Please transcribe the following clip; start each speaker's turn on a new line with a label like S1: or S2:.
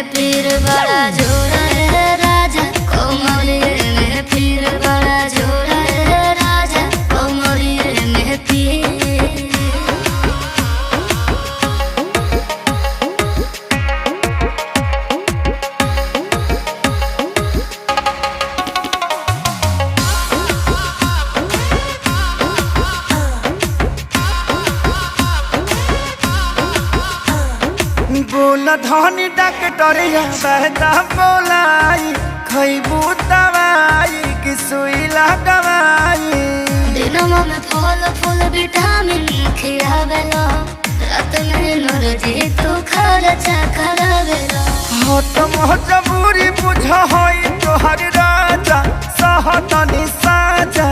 S1: में फिर बड़ा जोड़ा है राजा, कोमरिए में फिर बड़ा जोड़ा है राजा, कोमरिए में फिर।
S2: बोला धनी डॉक्टरिया बहता बोलाई, खैबू दवाई कि सुई लगवाई।
S1: दिनमा में फल फूल विटामिन खियावेला, रात में एनर्जी तू खर्चा करावेला।
S2: हो तो मजबूरी बुझ होई तोहर राजा, सहतनी साजा।